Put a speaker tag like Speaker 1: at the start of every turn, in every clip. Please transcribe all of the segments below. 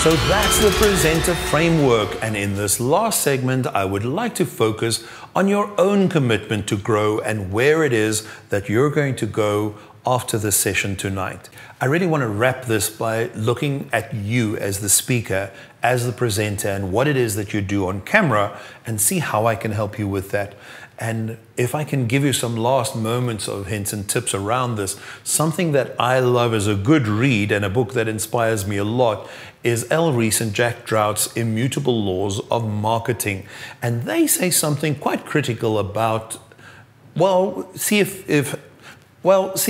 Speaker 1: So that's the presenter framework, and in this last segment I would like to focus on your own commitment to grow and where it is that you're going to go after the session tonight. I really want to wrap this by looking at you as the speaker, as the presenter, and what it is that you do on camera, and see how I can help you with that. And if I can give you some last moments of hints and tips around this, something that I love as a good read and a book that inspires me a lot is Elle Reese and Jack Drout's Immutable Laws of Marketing. And they say something quite critical about, well, see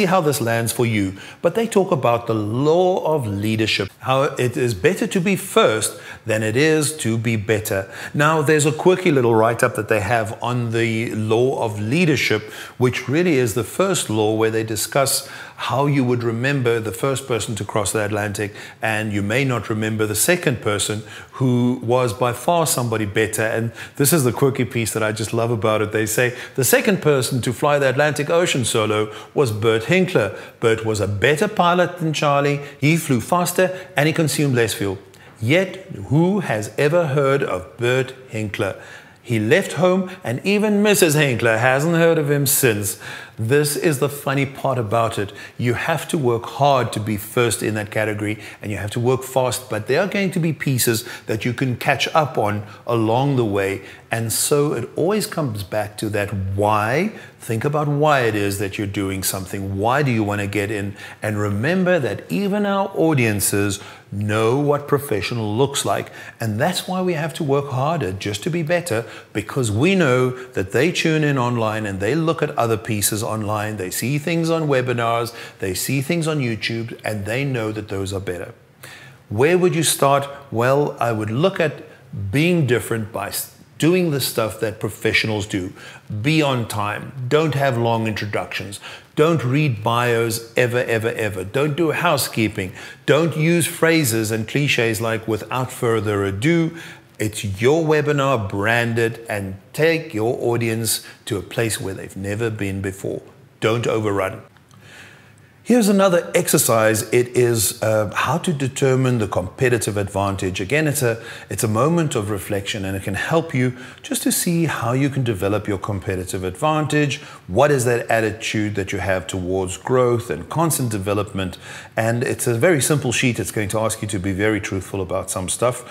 Speaker 1: how this lands for you. But they talk about the law of leadership, how it is better to be first than it is to be better. Now, there's a quirky little write-up that they have on the law of leadership, which really is the first law where they discuss how you would remember the first person to cross the Atlantic, and you may not remember the second person who was by far somebody better. And this is the quirky piece that I just love about it. They say the second person to fly the Atlantic Ocean solo was Bert Hinkler. Bert was a better pilot than Charlie, he flew faster, and he consumed less fuel. Yet, who has ever heard of Bert Hinkler? He left home, and even Mrs. Hinkler hasn't heard of him since. This is the funny part about it. You have to work hard to be first in that category, and you have to work fast, but there are going to be pieces that you can catch up on along the way. And so it always comes back to that why. Think about why it is that you're doing something. Why do you want to get in? And remember that even our audiences know what professional looks like. And that's why we have to work harder just to be better, because we know that they tune in online and they look at other pieces online. They see things on webinars, they see things on YouTube, and they know that those are better. Where would you start? Well, I would look at being different by doing the stuff that professionals do. Be on time. Don't have long introductions. Don't read bios ever, ever, ever. Don't do housekeeping. Don't use phrases and cliches like without further ado. It's your webinar, brand it, and take your audience to a place where they've never been before. Don't overrun. Here's another exercise. It is how to determine the competitive advantage. Again, it's a moment of reflection, and it can help you just to see how you can develop your competitive advantage. What is that attitude that you have towards growth and constant development? And it's a very simple sheet. It's going to ask you to be very truthful about some stuff.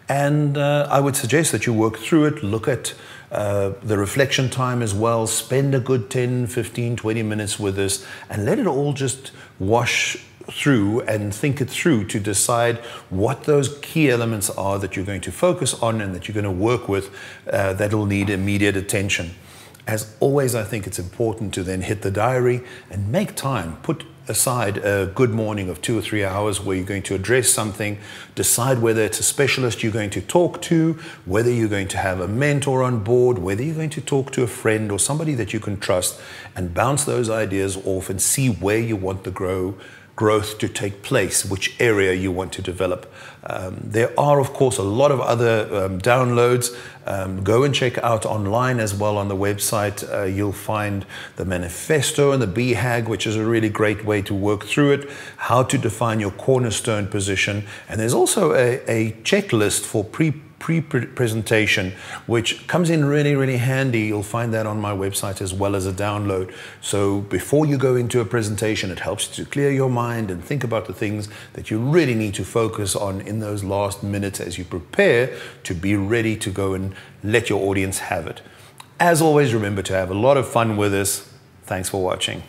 Speaker 1: And I would suggest that you work through it, look at the reflection time as well, spend a good 10, 15, 20 minutes with this, and let it all just wash through and think it through to decide what those key elements are that you're going to focus on and that you're going to work with that will need immediate attention. As always, I think it's important to then hit the diary and make time, put aside a good morning of 2 or 3 hours where you're going to address something, decide whether it's a specialist you're going to talk to, whether you're going to have a mentor on board, whether you're going to talk to a friend or somebody that you can trust, and bounce those ideas off and see where you want the growth to take place, which area you want to develop. There are, of course, a lot of other downloads. Go and check out online as well on the website. You'll find the Manifesto and the BHAG, which is a really great way to work through it, how to define your cornerstone position. And there's also a checklist for pre-presentation, which comes in really, really handy. You'll find that on my website as well as a download. So before you go into a presentation, it helps you to clear your mind and think about the things that you really need to focus on in those last minutes as you prepare to be ready to go and let your audience have it. As always, remember to have a lot of fun with this. Thanks for watching.